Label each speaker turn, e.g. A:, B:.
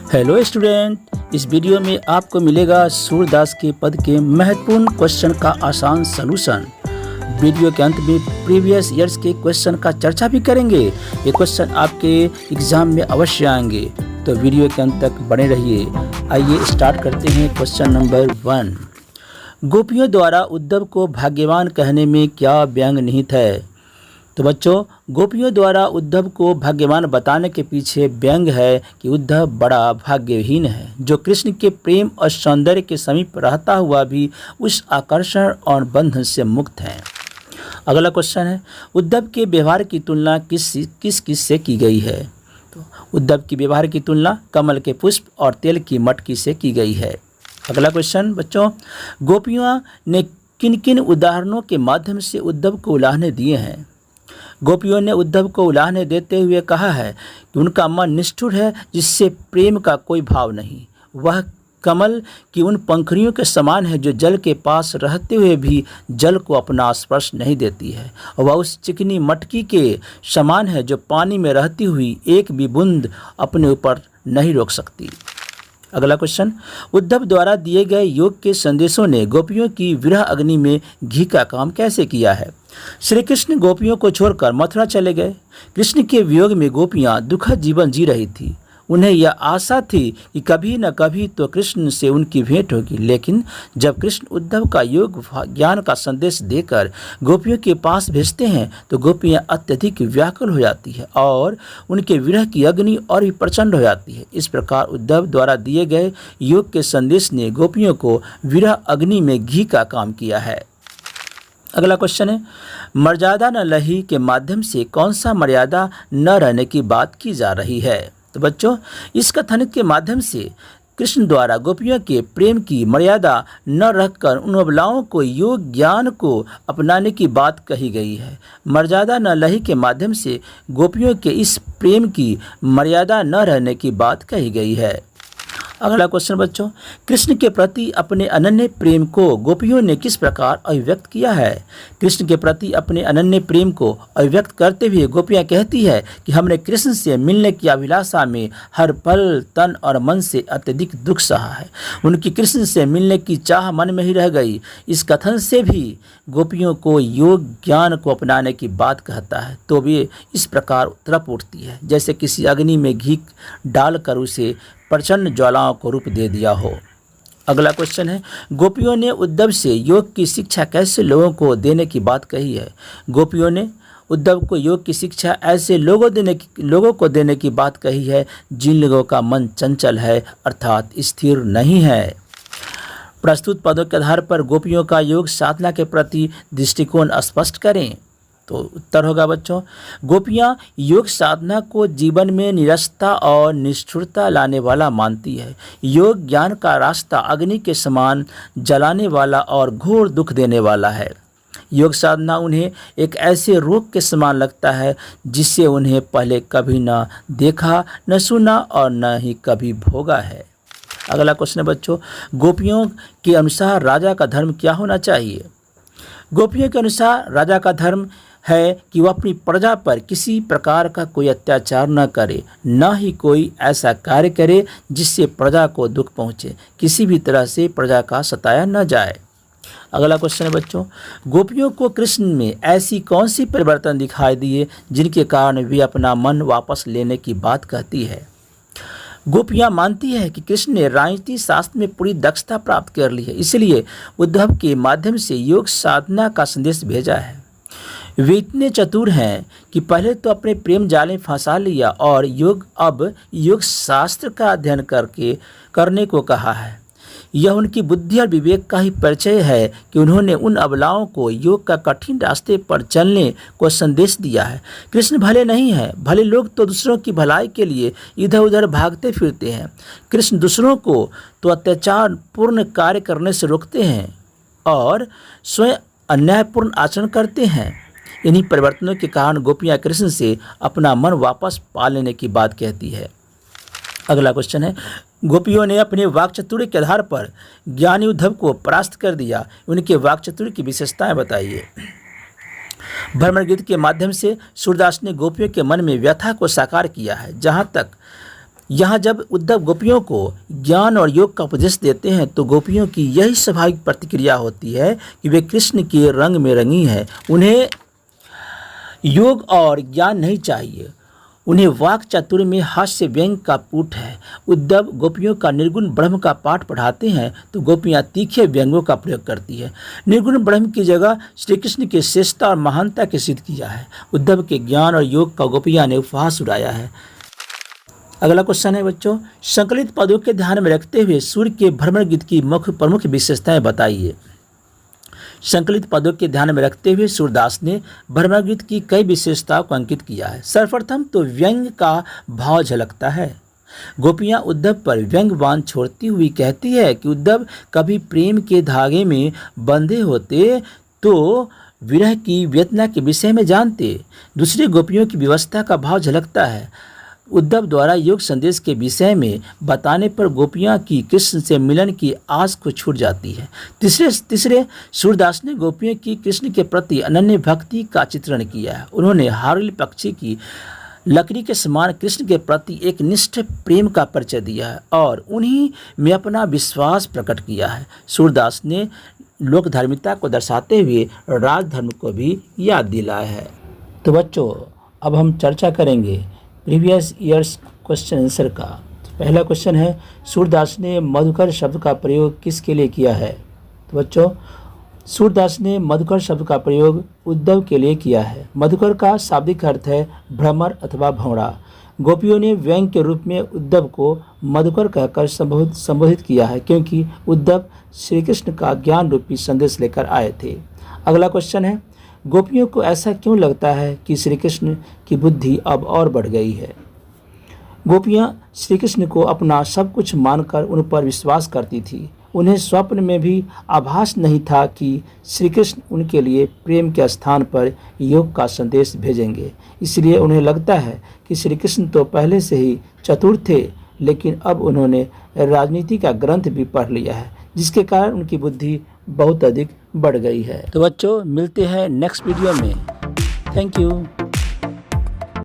A: Hello student, इस video में आपको मिलेगा सूरदास के पद के महत्वपूर्ण क्वेश्चन का आसान सलूशन। वीडियो के अंत में प्रीवियस ईयर्स के क्वेश्चन का चर्चा भी करेंगे। ये क्वेश्चन आपके एग्जाम में अवश्य आएंगे, तो वीडियो के अंत तक बने रहिए। आइए स्टार्ट करते हैं। क्वेश्चन नंबर 1, गोपियों द्वारा उद्धव को भाग्यवान कहने में क्या व्यंग निहित है? तो बच्चों, गोपियों द्वारा उद्धव को भाग्यवान बताने के पीछे व्यंग है कि उद्धव बड़ा भाग्यहीन है, जो कृष्ण के प्रेम और सौंदर्य के समीप रहता हुआ भी उस आकर्षण और बंधन से मुक्त है। अगला क्वेश्चन है, उद्धव के व्यवहार की तुलना किस से की गई है? तो उद्धव की व्यवहार की तुलना कमल के पुष्प और तेल की मटकी से की गई है। अगला क्वेश्चन बच्चों, गोपियों ने किन किन उदाहरणों के माध्यम से उद्धव को उलाहने दिए हैं? गोपियों ने उद्धव को उलाहने देते हुए कहा है कि उनका मन निष्ठुर है, जिससे प्रेम का कोई भाव नहीं। वह कमल की उन पंखुड़ियों के समान है जो जल के पास रहते हुए भी जल को अपना स्पर्श नहीं देती है। वह उस चिकनी मटकी के समान है जो पानी में रहती हुई एक भी बूंद अपने ऊपर नहीं रोक सकती। अगला क्वेश्चन, उद्धव द्वारा दिए गए योग के संदेशों ने गोपियों की विरह अग्नि में घी का काम कैसे किया है? श्री कृष्ण गोपियों को छोड़कर मथुरा चले गए। कृष्ण के वियोग में गोपियां दुखद जीवन जी रही थी। उन्हें यह आशा थी कि कभी न कभी तो कृष्ण से उनकी भेंट होगी, लेकिन जब कृष्ण उद्धव का योग ज्ञान का संदेश देकर गोपियों के पास भेजते हैं तो गोपियां अत्यधिक व्याकुल हो जाती है और उनके विरह की अग्नि और भी प्रचंड हो जाती है। इस प्रकार उद्धव द्वारा दिए गए योग के संदेश ने गोपियों को विरह अग्नि में घी का काम किया है। अगला क्वेश्चन है, मर्यादा न लही के माध्यम से कौन सा मर्यादा न रहने की बात की जा रही है? तो बच्चों, इस कथन के माध्यम से कृष्ण द्वारा गोपियों के प्रेम की मर्यादा न रखकर उन अबलाओं को योग ज्ञान को अपनाने की बात कही गई है। मर्यादा न लही के माध्यम से गोपियों के इस प्रेम की मर्यादा न रहने की बात कही गई है। अगला क्वेश्चन बच्चों, कृष्ण के प्रति अपने अनन्य प्रेम को गोपियों ने किस प्रकार अभिव्यक्त किया है? कृष्ण के प्रति अपने अनन्य प्रेम को अभिव्यक्त करते हुए गोपियां कहती है कि हमने कृष्ण से मिलने की अभिलाषा में हर पल तन और मन से अत्यधिक दुख सहा है। उनकी कृष्ण से मिलने की चाह मन में ही रह गई। इस कथन से भी गोपियों को योग ज्ञान को अपनाने की बात कहता है तो वे इस प्रकार तड़प उठती है जैसे किसी अग्नि में घी डालकर उसे प्रचंड ज्वालाओं को रूप दे दिया हो। अगला क्वेश्चन है, गोपियों ने उद्धव से योग की शिक्षा कैसे लोगों को देने की बात कही है? गोपियों ने उद्धव को योग की शिक्षा ऐसे लोगों को देने की बात कही है जिन लोगों का मन चंचल है, अर्थात स्थिर नहीं है। प्रस्तुत पदों के आधार पर गोपियों का योग साधना के प्रति दृष्टिकोण स्पष्ट करें। तो उत्तर होगा बच्चों, गोपियां योग साधना को जीवन में निरस्ता और निष्ठुरता लाने वाला मानती है। योग ज्ञान का रास्ता अग्नि के समान जलाने वाला और घोर दुख देने वाला है। योग साधना उन्हें एक ऐसे रोग के समान लगता है जिससे उन्हें पहले कभी न देखा, न सुना और न ही कभी भोगा है। अगला क्वेश्चन है बच्चों, गोपियों के अनुसार राजा का धर्म क्या होना चाहिए? गोपियों के अनुसार राजा का धर्म है कि वह अपनी प्रजा पर किसी प्रकार का कोई अत्याचार न करे, न ही कोई ऐसा कार्य करे जिससे प्रजा को दुख पहुँचे। किसी भी तरह से प्रजा का सताया न जाए। अगला क्वेश्चन है बच्चों, गोपियों को कृष्ण में ऐसी कौन सी परिवर्तन दिखाई दिए जिनके कारण वे अपना मन वापस लेने की बात कहती है? गोपियां मानती है कि कृष्ण ने राजनीति शास्त्र में पूरी दक्षता प्राप्त कर ली है, इसलिए उद्धव के माध्यम से योग साधना का संदेश भेजा है। वे इतने चतुर हैं कि पहले तो अपने प्रेम जाल में फंसा लिया और अब योग शास्त्र का अध्ययन करने को कहा है। यह उनकी बुद्धि और विवेक का ही परिचय है कि उन्होंने उन अबलाओं को योग का कठिन रास्ते पर चलने को संदेश दिया है। कृष्ण भले नहीं है, भले लोग तो दूसरों की भलाई के लिए इधर उधर भागते फिरते हैं। कृष्ण दूसरों को तो अत्याचार पूर्ण कार्य करने से रोकते हैं और स्वयं अन्यायपूर्ण आचरण करते हैं। इन्हीं परिवर्तनों के कारण गोपियां कृष्ण से अपना मन वापस पा लेने की बात कहती है। अगला क्वेश्चन है, गोपियों ने अपने वाक्चातुर्य के आधार पर ज्ञानी उद्धव को परास्त कर दिया। उनके वाक्चातुर्य की विशेषताएं बताइए। भ्रमर गीत के माध्यम से सूरदास ने गोपियों के मन में व्यथा को साकार किया है। जहाँ तक यहाँ जब उद्धव गोपियों को ज्ञान और योग का उपदेश देते हैं तो गोपियों की यही स्वाभाविक प्रतिक्रिया होती है कि वे कृष्ण के रंग में रंगी हैं। उन्हें योग और ज्ञान नहीं चाहिए, उन्हें वाक चातुर्य में हास्य व्यंग का पुट है। उद्धव गोपियों का निर्गुण ब्रह्म का पाठ पढ़ाते हैं तो गोपियाँ तीखे व्यंगों का प्रयोग करती है। निर्गुण ब्रह्म की जगह श्री कृष्ण की श्रेष्ठता और महानता के सिद्ध किया है। उद्धव के ज्ञान और योग का गोपियाँ ने उपहास उड़ाया है। अगला क्वेश्चन है बच्चों, संकलित पदों के ध्यान में रखते हुए सूर्य के भ्रमण गीत की प्रमुख विशेषताएं बताइए। संकलित पदों के ध्यान में रखते हुए सूरदास ने भ्रमण गीत की कई विशेषताओं को अंकित किया है। सर्वप्रथम तो व्यंग का भाव झलकता है। गोपियां उद्धव पर व्यंग बाण छोड़ती हुई कहती है कि उद्धव कभी प्रेम के धागे में बंधे होते तो विरह की वेदना के विषय में जानते। दूसरी गोपियों की व्यवस्था का भाव झलकता है। उद्धव द्वारा योग संदेश के विषय में बताने पर गोपियां की कृष्ण से मिलन की आस को छूट जाती है। तीसरे सूरदास ने गोपियों की कृष्ण के प्रति अनन्य भक्ति का चित्रण किया है। उन्होंने हारिल पक्षी की लकड़ी के समान कृष्ण के प्रति एक निष्ठ प्रेम का परिचय दिया है और उन्हीं में अपना विश्वास प्रकट किया है। सूरदास ने लोक धार्मिकता को दर्शाते हुए राजधर्म को भी याद दिलाया है। तो बच्चों, अब हम चर्चा करेंगे प्रीवियस ईयर्स क्वेश्चन आंसर का। पहला क्वेश्चन है, सूरदास ने मधुकर शब्द का प्रयोग किसके लिए किया है? तो बच्चों, सूरदास ने मधुकर शब्द का प्रयोग उद्धव के लिए किया है। मधुकर का शाब्दिक अर्थ है भ्रमर अथवा भौरा। गोपियों ने व्यंग के रूप में उद्धव को मधुकर कहकर संबोधित किया है क्योंकि उद्धव श्री कृष्ण का ज्ञान रूपी संदेश लेकर आए थे। अगला क्वेश्चन है, गोपियों को ऐसा क्यों लगता है कि श्री कृष्ण की बुद्धि अब और बढ़ गई है? गोपियां श्री कृष्ण को अपना सब कुछ मानकर उन पर विश्वास करती थी। उन्हें स्वप्न में भी आभास नहीं था कि श्री कृष्ण उनके लिए प्रेम के स्थान पर योग का संदेश भेजेंगे। इसलिए उन्हें लगता है कि श्री कृष्ण तो पहले से ही चतुर थे, लेकिन अब उन्होंने राजनीति का ग्रंथ भी पढ़ लिया है, जिसके कारण उनकी बुद्धि बहुत अधिक बढ़ गई है। तो बच्चों, मिलते हैं नेक्स्ट वीडियो में। Thank you.